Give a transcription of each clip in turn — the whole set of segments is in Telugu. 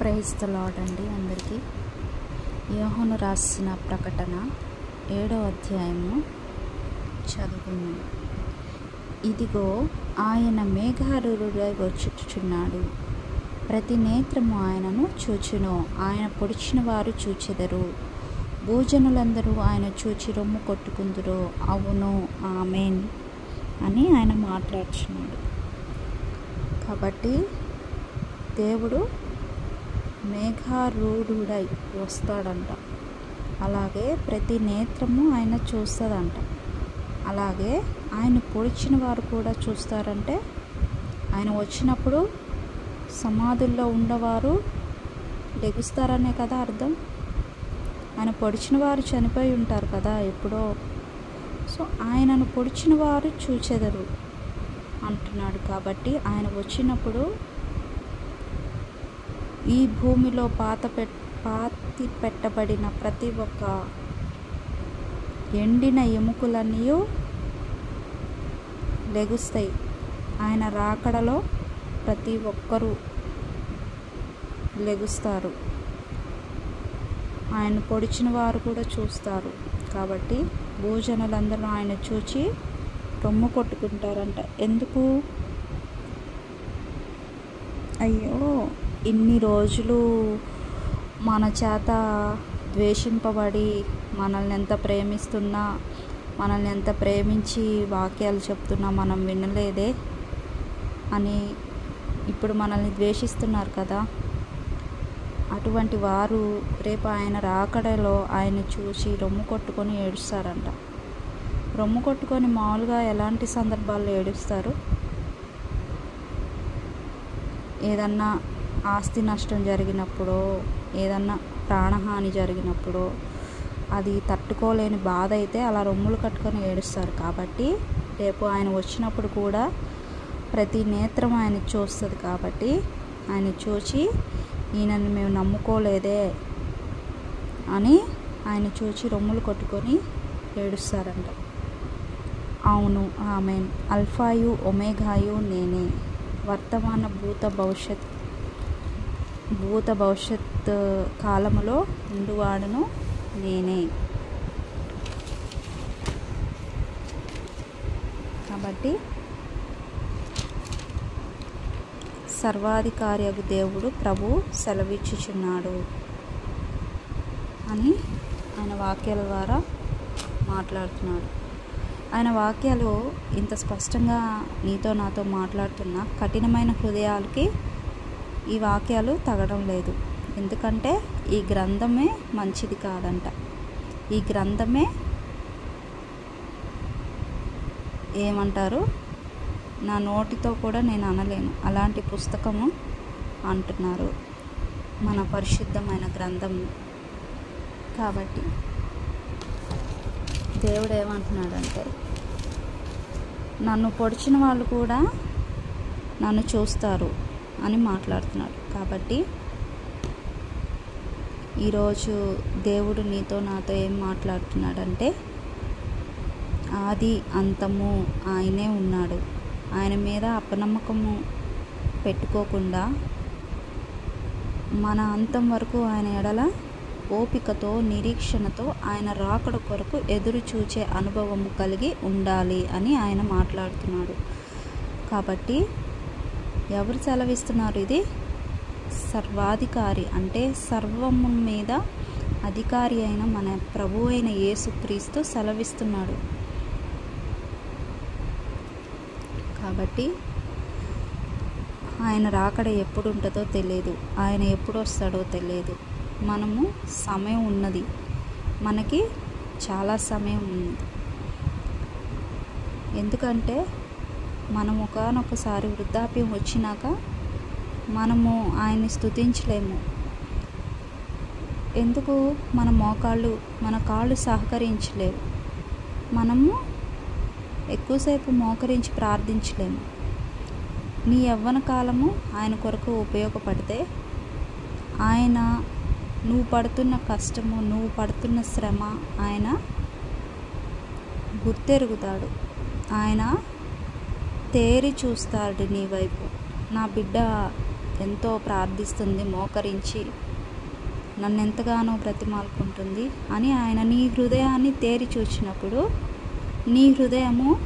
ప్రైజ్ ద లార్డ్ అండి అందరికీ. యోహాను రాసిన ప్రకటన 7వ అధ్యాయము చదువుకుందాం. ఇదిగో ఆయన మేఘారూఢుడై వచ్చుచున్నాడు, ప్రతి నేత్రము ఆయనను చూచును, ఆయన పొడిచిన వారు చూచెదరు, భూజనులందరూ ఆయన చూచి రొమ్ము కొట్టుకుందురు. అవును, ఆమేన్ అని ఆయన మాట్లాడుచున్నాడు. కాబట్టి దేవుడు మేఘారూఢుడై వస్తాడంట. అలాగే ప్రతి నేత్రము ఆయన చూస్తుందంట. అలాగే ఆయన పొడిచిన వారు కూడా చూస్తారంటే ఆయన వచ్చినప్పుడు సమాధుల్లో ఉన్నవారు లెగుస్తారనే కదా అర్థం. ఆయన పొడిచిన వారు చనిపోయి ఉంటారు కదా ఎప్పుడో. సో ఆయనను పొడిచిన వారు చూచెదరు అంటున్నాడు. కాబట్టి ఆయన వచ్చినప్పుడు ఈ భూమిలో పాతి పెట్టబడిన ప్రతి ఒక్క ఎండిన ఎముకలన్నీ లెగుస్తాయి. ఆయన రాకడలో ప్రతి ఒక్కరూ లెగుస్తారు. ఆయన పొడిచిన వారు కూడా చూస్తారు. కాబట్టి భూజనులందరూ ఆయన చూచి రొమ్ము కొట్టుకుంటారంట. ఎందుకు? అయ్యో, ఇన్ని రోజులు మన చేత ద్వేషింపబడి మనల్ని ఎంత ప్రేమిస్తున్నా, మనల్ని ఎంత ప్రేమించి వాక్యాలు చెప్తున్నా మనం వినలేదే అని ఇప్పుడు మనల్ని ద్వేషిస్తున్నారు కదా. అటువంటి వారు రేపు ఆయన రాకడలో ఆయన చూసి రొమ్ము కొట్టుకొని ఏడుస్తారంట. రొమ్ము కొట్టుకొని మామూలుగా ఎలాంటి సందర్భాల్లో ఏడుస్తారు? ఏదన్నా ఆస్తి నష్టం జరిగినప్పుడో, ఏదన్నా ప్రాణహాని జరిగినప్పుడో, అది తట్టుకోలేని బాధ అయితే అలా రొమ్ములు కట్టుకొని ఏడుస్తారు. కాబట్టి రేపు ఆయన వచ్చినప్పుడు కూడా ప్రతి నేత్రం ఆయన చూస్తుంది. కాబట్టి ఆయన చూచి ఈయనని మేము నమ్ముకోలేదే అని ఆయన చూచి రొమ్ములు కొట్టుకొని ఏడుస్తారంట. అవును, ఆమేన్. అల్ఫాయు ఒమేగాయు నేనే, వర్తమాన భూత భవిష్యత్ కాలములో ఉండువాడును నేనే. కాబట్టి సర్వాధికారియగు దేవుడు ప్రభు సెలవిచ్చుచున్నాడు అని ఆయన వాక్యాల ద్వారా మాట్లాడుతున్నాడు. ఆయన వాక్యాలు ఇంత స్పష్టంగా నీతో నాతో మాట్లాడుతున్న కఠినమైన హృదయాలకి ఈ వాక్యాలు తగడం లేదు. ఎందుకంటే ఈ గ్రంథమే మంచిది కాదంట. ఈ గ్రంథమే ఏమంటారు, నా నోటితో కూడా నేను అనలేను అలాంటి పుస్తకము అంటున్నారు మన పరిశుద్ధమైన గ్రంథం. కాబట్టి దేవుడు ఏమంటున్నాడంటే, నన్ను పొడిచిన వాళ్ళు కూడా నన్ను చూస్తారు అని మాట్లాడుతున్నాడు. కాబట్టి ఈరోజు దేవుడు నీతో నాతో ఏం మాట్లాడుతున్నాడంటే, ఆది అంతము ఆయనే ఉన్నాడు. ఆయన మీద అపనమ్మకము పెట్టుకోకుండా మన అంతం వరకు ఆయన ఎడల ఓపికతో, నిరీక్షణతో ఆయన రాకడ కొరకు ఎదురు చూచే అనుభవము కలిగి ఉండాలి అని ఆయన మాట్లాడుతున్నాడు. కాబట్టి ఎవరు సెలవిస్తున్నారు? ఇది సర్వాధికారి, అంటే సర్వము మీద అధికారి అయిన మన ప్రభు అయిన యేసుక్రీస్తు సెలవిస్తున్నాడు. కాబట్టి ఆయన రాకడ ఎప్పుడు ఉంటుందో తెలియదు, ఆయన ఎప్పుడు వస్తాడో తెలియదు. మనము సమయం ఉన్నది, మనకి చాలా సమయం ఉంది. ఎందుకంటే మనం ఒకానొకసారి వృద్ధాప్యం వచ్చినాక మనము ఆయన్ని స్తుతించలేము. ఎందుకు? మన కాళ్ళు సహకరించలేవు. మనము ఎక్కువసేపు మోకరించి ప్రార్థించలేము. నీ యవ్వన కాలము ఆయన కొరకు ఉపయోగపడితే ఆయన నువ్వు పడుతున్న కష్టము, నువ్వు పడుతున్న శ్రమ ఆయన గుర్తెరుగుతాడు. ఆయన తేరి చూస్తాడు నీ వైపు. నా బిడ్డ ఎంతో ప్రార్థిస్తుంది, మోకరించి నన్ను ఎంతగానో బ్రతిమాలుకుంటుంది అని ఆయన నీ హృదయాన్ని తేరి చూచినప్పుడు, నీ హృదయము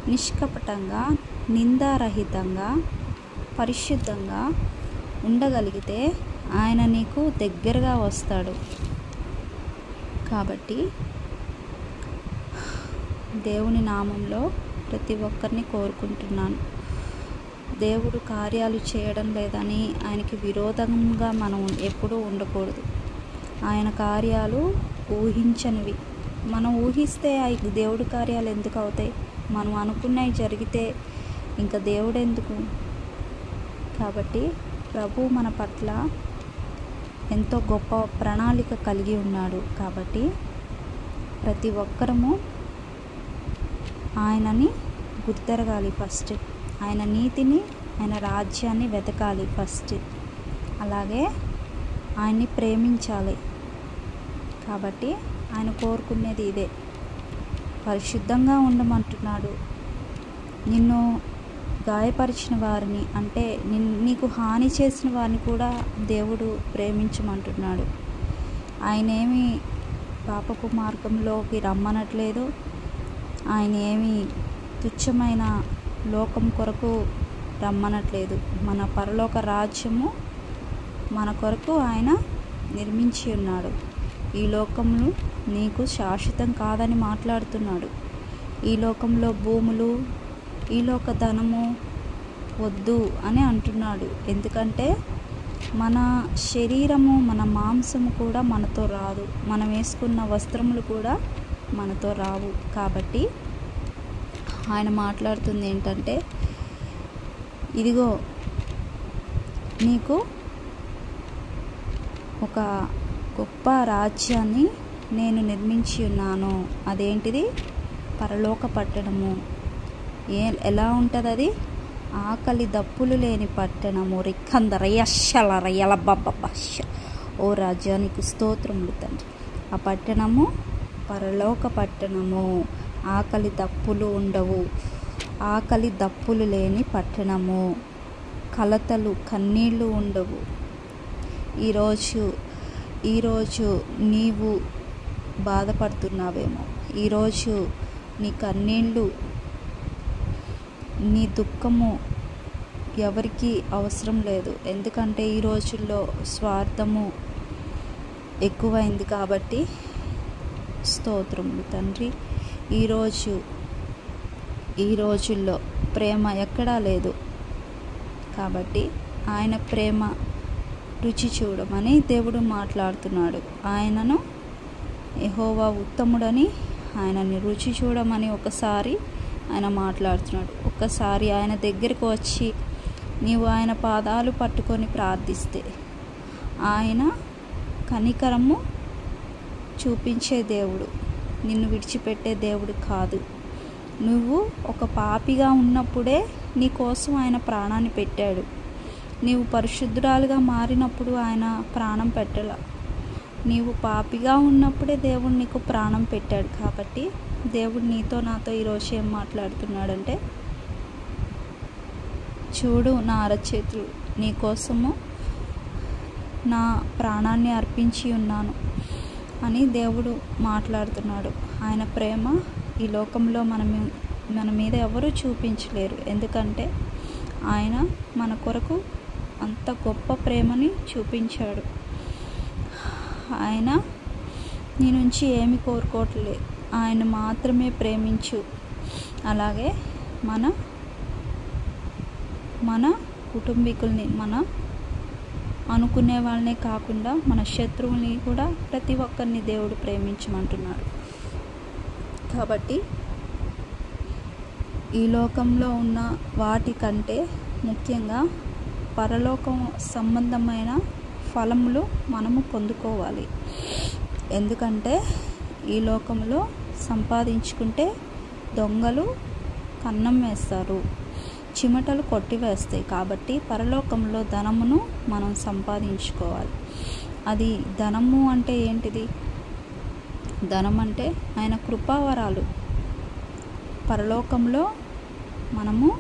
నిష్కపటంగా, నిందారహితంగా, పరిశుద్ధంగా ఉండగలిగితే ఆయన నీకు దగ్గరగా వస్తాడు. కాబట్టి దేవుని నామంలో ప్రతి ఒక్కరిని కోరుకుంటున్నాను. దేవుడు కార్యాలు చేయడం లేదని ఆయనకి విరోధంగా మనం ఎప్పుడూ ఉండకూడదు. ఆయన కార్యాలు ఊహించనివి. మనం ఊహిస్తే దేవుడి కార్యాలు ఎందుకు అవుతాయి? మనం అనుకున్నవి జరిగితే ఇంకా దేవుడు ఎందుకు? కాబట్టి ప్రభు మన పట్ల ఎంతో గొప్ప ప్రణాళిక కలిగి ఉన్నాడు. కాబట్టి ప్రతి ఒక్కరము ఆయనని గుర్తెరగాలి ఫస్ట్. ఆయన నీతిని, ఆయన రాజ్యాన్ని వెతకాలి ఫస్ట్. అలాగే ఆయన్ని ప్రేమించాలి. కాబట్టి ఆయన కోరుకునేది ఇదే. పరిశుద్ధంగా ఉండమంటున్నాడు. నిన్ను గాయపరిచిన వారిని, అంటే నీకు హాని చేసిన వారిని కూడా దేవుడు ప్రేమించమంటున్నాడు. ఆయన ఏమి పాపపు మార్గంలోకి రమ్మనట్లేదు. ఆయన ఏమి తుచ్చమైన లోకం కొరకు రమ్మనట్లేదు. మన పరలోక రాజ్యము మన కొరకు ఆయన నిర్మించి ఉన్నాడు. ఈ లోకములు నీకు శాశ్వతం కాదని మాట్లాడుతున్నాడు. ఈ లోకంలో భూములు, ఈ లోక ధనము వద్దు అని అంటున్నాడు. ఎందుకంటే మన శరీరము, మన మాంసము కూడా మనతో రాదు. మనం వేసుకున్న వస్త్రములు కూడా మనతో రావు. కాబట్టి ఆయన మాట్లాడుతుంది ఏంటంటే, ఇదిగో నీకు ఒక గొప్ప రాజ్యాన్ని నేను నిర్మించి ఉన్నాను. అదేంటిది? పరలోక పట్టణము. ఎలా ఉంటుంది అది? ఆకలి దప్పులు లేని పట్టణము. రిక్కందరయశల రయల బబ్బ. ఓ రాజ్యానికి స్తోత్రములు తండ్రి. ఆ పట్టణము పరలోక పట్టణము. ఆకలి దప్పులు ఉండవు. ఆకలి దప్పులు లేని పట్టణము. కలతలు, కన్నీళ్ళు ఉండవు. ఈరోజు నీవు బాధపడుతున్నావేమో. ఈరోజు నీ కన్నీళ్ళు, నీ దుఃఖము ఎవరికి అవసరం లేదు. ఎందుకంటే ఈ రోజుల్లో స్వార్థము ఎక్కువైంది. కాబట్టి స్తోత్రములు తండ్రి. ఈ రోజుల్లో ప్రేమ ఎక్కడా లేదు. కాబట్టి ఆయన ప్రేమ రుచి చూడమని దేవుడు మాట్లాడుతున్నాడు. ఆయనను యెహోవా ఉత్తముడని, ఆయనని రుచి చూడమని ఒకసారి ఆయన మాట్లాడుతున్నాడు. ఒక్కసారి ఆయన దగ్గరికి వచ్చి నీవు ఆయన పాదాలు పట్టుకొని ప్రార్థిస్తే ఆయన కనికరము చూపించే దేవుడు, నిన్ను విడిచిపెట్టే దేవుడు కాదు. నువ్వు ఒక పాపిగా ఉన్నప్పుడే నీ కోసం ఆయన ప్రాణాన్ని పెట్టాడు. నీవు పరిశుద్ధురాలుగా మారినప్పుడు ఆయన ప్రాణం పెట్టాల. నీవు పాపిగా ఉన్నప్పుడే దేవుడు నీకు ప్రాణం పెట్టాడు. కాబట్టి దేవుడు నీతో నాతో ఈరోజు ఏం మాట్లాడుతున్నాడంటే, చూడు నా అరచేతులు నీ కోసము నా ప్రాణాన్ని అర్పించి ఉన్నాను అని దేవుడు మాట్లాడుతున్నాడు. ఆయన ప్రేమ ఈ లోకంలో మన మీద ఎవరూ చూపించలేరు. ఎందుకంటే ఆయన మన కొరకు అంత గొప్ప ప్రేమని చూపించాడు. ఆయన నీ నుంచి ఏమి కోరుకోవట్లేదు. ఆయన మాత్రమే ప్రేమించు. అలాగే మన కుటుంబీకుల్ని, మన అనుకునే వాళ్ళనే కాకుండా మన శత్రువుల్ని కూడా ప్రతి ఒక్కరిని దేవుడు ప్రేమించమంటున్నాడు. కాబట్టి ఈ లోకంలో ఉన్న వాటికంటే ముఖ్యంగా పరలోకం సంబంధమైన ఫలములు మనము పొందుకోవాలి. ఎందుకంటే ఈ లోకంలో సంపాదించుకుంటే దొంగలు కన్నం వేస్తారు, చిమటలు కొట్టివేస్తాయి. కాబట్టి పరలోకంలో ధనమును మనం సంపాదించుకోవాలి. అది ధనము అంటే ఏంటిది? ధనం అంటే ఆయన కృపావరాలు. పరలోకంలో మనము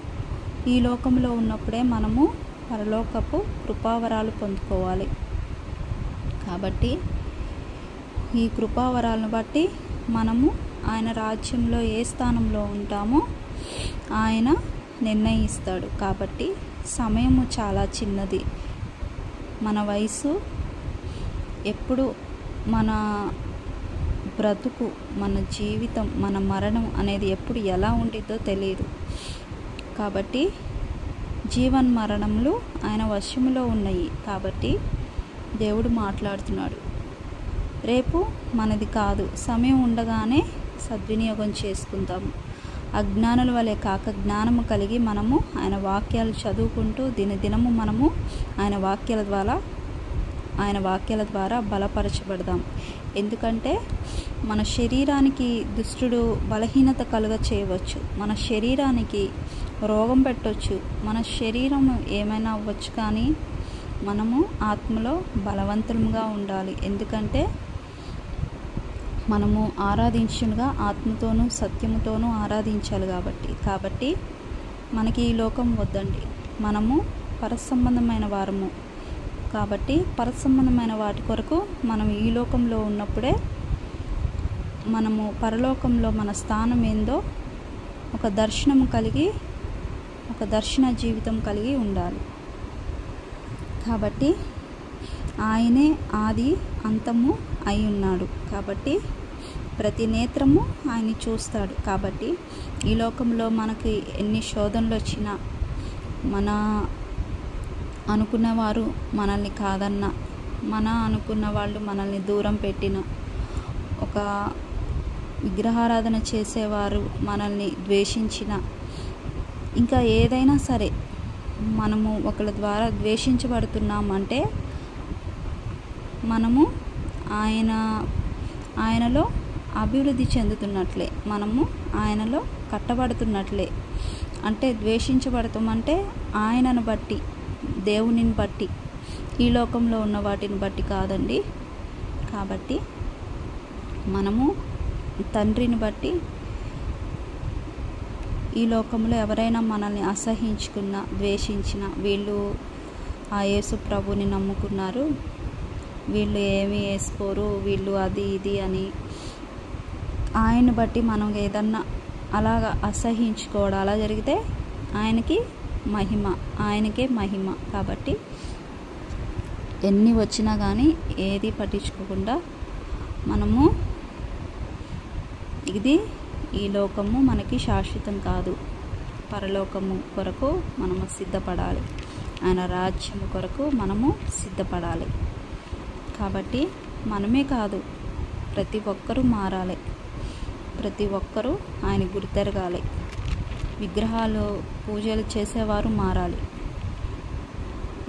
ఈ లోకంలో ఉన్నప్పుడే మనము పరలోకపు కృపావరాలు పొందుకోవాలి. కాబట్టి ఈ కృపావరాలను బట్టి మనము ఆయన రాజ్యంలో ఏ స్థానంలో ఉంటామో ఆయన నిర్ణయిస్తాడు. కాబట్టి సమయము చాలా చిన్నది. మన వయసు ఎప్పుడు, మన బ్రతుకు, మన జీవితం, మన మరణం అనేది ఎప్పుడు ఎలా ఉండిద్దో తెలియదు. కాబట్టి జీవన్ మరణములు ఆయన వశములో ఉన్నాయి. కాబట్టి దేవుడు మాట్లాడుతున్నాడు, రేపు మనది కాదు, సమయం ఉండగానే సద్వినియోగం చేసుకుందాము. అజ్ఞానుల వలె కాక జ్ఞానము కలిగి మనము ఆయన వాక్యాలు చదువుకుంటూ దినదినము మనము ఆయన వాక్యాల ద్వారా బలపరచబడదాం. ఎందుకంటే మన శరీరానికి దుష్టుడు బలహీనత కలుగ చేయవచ్చు, మన శరీరానికి రోగం పెట్టవచ్చు, మన శరీరం ఏమైనా అవ్వచ్చు. కానీ మనము ఆత్మలో బలవంతులుగా ఉండాలి. ఎందుకంటే మనము ఆరాధించుగా ఆత్మతోనూ సత్యముతోనూ ఆరాధించాలి. కాబట్టి మనకి ఈ లోకం వద్దండి, మనము పరసంబంధమైన వారము. కాబట్టి పరసంబంధమైన వాటి కొరకు మనం ఈ లోకంలో ఉన్నప్పుడే మనము పరలోకంలో మన స్థానం ఏందో ఒక దర్శన జీవితం కలిగి ఉండాలి. కాబట్టి ఆయనే ఆది అంతము అయి ఉన్నాడు. కాబట్టి ప్రతి నేత్రము ఆయన్ని చూస్తాడు. కాబట్టి ఈ లోకంలో మనకి ఎన్ని శోధనలు వచ్చినా, మన అనుకున్నవారు మనల్ని కాదన్న, మన అనుకున్న వాళ్ళు మనల్ని దూరం పెట్టిన, ఒక విగ్రహారాధన చేసేవారు మనల్ని ద్వేషించిన, ఇంకా ఏదైనా సరే మనము ఒకళ్ళ ద్వారా ద్వేషించబడుతున్నామంటే మనము ఆయనలో అభివృద్ధి చెందుతున్నట్లే, మనము ఆయనలో కట్టబడుతున్నట్లే. అంటే ద్వేషించబడతామంటే ఆయనను బట్టి, దేవునిని బట్టి, ఈ లోకంలో ఉన్న వాటిని బట్టి కాదండి. కాబట్టి మనము తండ్రిని బట్టి, ఈ లోకంలో ఎవరైనా మనల్ని అసహించుకున్నా, ద్వేషించిన, వీళ్ళు ఆ యేసు ప్రభుని నమ్ముకున్నారు, వీళ్ళు ఏమీ వేసుకోరు, వీళ్ళు అది ఇది అని ఆయన్ని బట్టి మనం ఏదన్నా అలాగా అసహించుకోవడం అలా జరిగితే ఆయనకే మహిమ. కాబట్టి ఎన్ని వచ్చినా కానీ ఏది పట్టించుకోకుండా మనము, ఈ లోకము మనకి శాశ్వతం కాదు, పరలోకము కొరకు మనము సిద్ధపడాలి, ఆయన రాజ్యము కొరకు మనము సిద్ధపడాలి. కాబట్టి మనమే కాదు, ప్రతి ఒక్కరూ మారాలి, ప్రతి ఒక్కరూ ఆయన గుర్తెరగాలి. విగ్రహాలు పూజలు చేసేవారు మారాలి.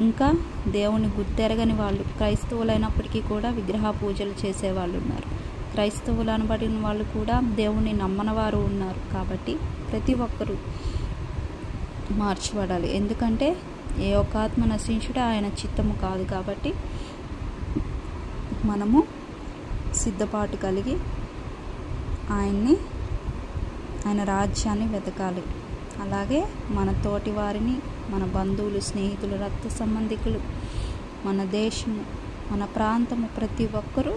ఇంకా దేవుని గుర్తెరగని వాళ్ళు, క్రైస్తవులైనప్పటికీ కూడా విగ్రహ పూజలు చేసేవాళ్ళు ఉన్నారు, క్రైస్తవులు అనబడిన వాళ్ళు కూడా దేవుని నమ్మని వారు ఉన్నారు. కాబట్టి ప్రతి ఒక్కరూ మార్చబడాలి. ఎందుకంటే ఏ ఒక్క ఆత్మ నశించుట ఆయన చిత్తము కాదు. కాబట్టి మనము సిద్ధపాటు కలిగి ఆయన రాజ్యాన్ని వెతకాలి. అలాగే మన తోటి వారిని, మన బంధువులు, స్నేహితులు, రక్త సంబంధికులు, మన దేశము, మన ప్రాంతము, ప్రతి ఒక్కరూ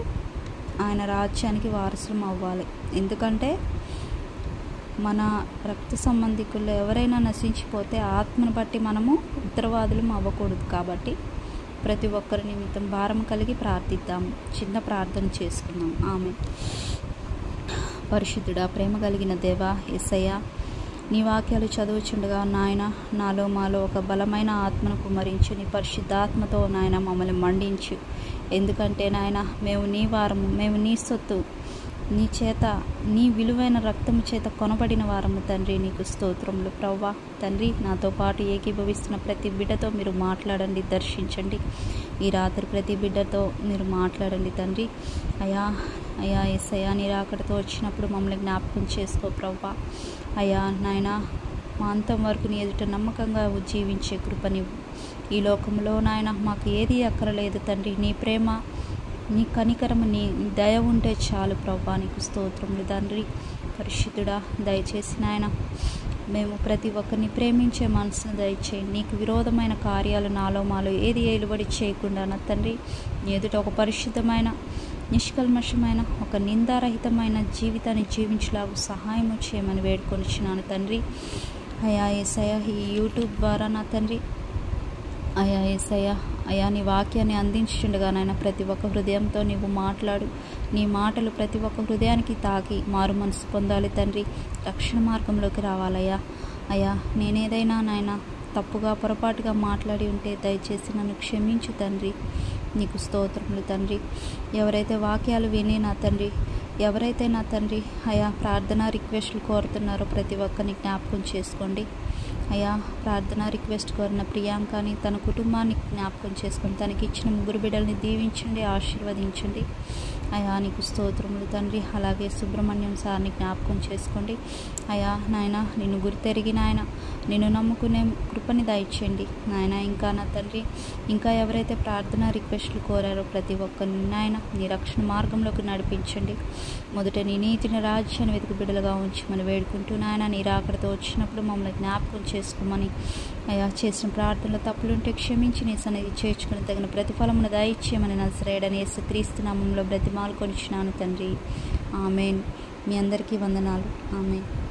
ఆయన రాజ్యానికి వారసులం అవ్వాలి. ఎందుకంటే మన రక్త సంబంధికుల్లో ఎవరైనా నశించిపోతే ఆత్మను బట్టి మనము ఉత్తరవాదులం అవ్వకూడదు. కాబట్టి ప్రతి ఒక్కరి నిమిత్తం భారం కలిగి ప్రార్థిద్దాము. చిన్న ప్రార్థన చేసుకుందాం. ఆమేన్. పరిశుద్ధుడా, ప్రేమ కలిగిన దేవా, యేసయ్యా, నీ వాక్యాలు చదువుచుండగా నాయన మాలో ఒక బలమైన ఆత్మను కుమ్మరించు. నీ పరిశుద్ధాత్మతో నాయన మమ్మల్ని మండించు. ఎందుకంటే నాయన మేము నీ వారము, మేము నీ సొత్తు, నీ చేత, నీ విలువైన రక్తము చేత కొనబడిన వారము తండ్రి. నీకు స్తోత్రములు ప్రవ్వా. తండ్రి, నాతో పాటు ఏకీభవిస్తున్న ప్రతి బిడ్డతో మీరు మాట్లాడండి, దర్శించండి. ఈ రాత్రి ప్రతి బిడ్డతో మీరు మాట్లాడండి తండ్రి. అయ్యా యేసయ్యా, నీ రాకడతో వచ్చినప్పుడు మమ్మల్ని జ్ఞాపకం చేసుకో ప్రవ్వా. అయ్యా నాయన, మా అంతం వరకు నీ ఎదుట నమ్మకంగా జీవించే కృపనివ్వు. ఈ లోకంలో నాయన మాకు ఏది అక్కరలేదు తండ్రి. నీ ప్రేమ, నీ కనికరము, నీ దయ ఉంటే చాలు ప్రవ్వా. నీకు స్తోత్రములు తండ్రి. పరిశుద్ధుడా, దయచేసి నాయన మేము ప్రతి ఒక్కరిని ప్రేమించే మనసును దయచేయండి. నీకు విరోధమైన కార్యాలు నాలో మాలో ఏది ఏలుబడి చేయకుండా నా తండ్రి, నీ ఎదుట ఒక పరిశుద్ధమైన నిష్కల్మషమైన ఒక నిందారహితమైన జీవితాన్ని జీవించలాగు సహాయము చేయమని వేడుకొనిచున్నాను తండ్రి. అయా యేసయ్యా, ఈ యూట్యూబ్ ద్వారా నా తండ్రి, అయా యేసయ్యా, అయా నీ వాక్యాన్ని అందించుండగా నాయన ప్రతి ఒక్క హృదయంతో నీవు మాట్లాడు. నీ మాటలు ప్రతి ఒక్క హృదయానికి తాకి మారు మనసు పొందాలి తండ్రి. రక్షణ మార్గంలోకి రావాలయ్యా. అయ్యా, నేనేదైనా నాయన తప్పుగా పొరపాటుగా మాట్లాడి ఉంటే దయచేసి నన్ను క్షమించు తండ్రి. నీకు స్తోత్రములు తండ్రి. ఎవరైతే వాక్యాలు విని నా తండ్రి, ఎవరైతే నా తండ్రి అయా ప్రార్థనా రిక్వెస్ట్లు కోరుతున్నారో ప్రతి ఒక్కరిని జ్ఞాపకం చేసుకోండి. అయా ప్రార్థనా రిక్వెస్ట్ కోరిన ప్రియాంకని తన కుటుంబాన్ని జ్ఞాపకం చేసుకొని తనకి ఇచ్చిన 3 బిడ్డల్ని దీవించండి, ఆశీర్వదించండి. అయా నీకు స్తోత్రములు తండ్రి. అలాగే సుబ్రహ్మణ్యం సార్ని జ్ఞాపకం చేసుకోండి. అయా నాయన నిన్ను గుర్తెరిగి నాయన నిన్ను నమ్ముకునే కృపని దయచేయండి నాయన. ఇంకా నా తండ్రి, ఇంకా ఎవరైతే ప్రార్థనా రిక్వెస్ట్లు కోరారో ప్రతి ఒక్కరిని నాయన నీ రక్షణ మార్గంలోకి నడిపించండి. మొదట నీ నీతిని రాజ్యాన్ని వెతుకు బిడ్డలుగా ఉంచమని వేడుకుంటూ నాయన నీ రాకడతో వచ్చినప్పుడు మమ్మల్ని జ్ఞాపకం చేసుకోమని, అయా చేసిన ప్రార్థనలో తప్పులుంటే క్షమించి నీ సన్నిధి చేర్చుకుని తగిన ప్రతిఫలమును దయచేయమని నజరేయుడైన యేసుక్రీస్తు నామములో బ్రతిమాలుకొనిచున్నాను తండ్రి. ఆమేన్. మీ అందరికీ వందనాలు. ఆమేన్.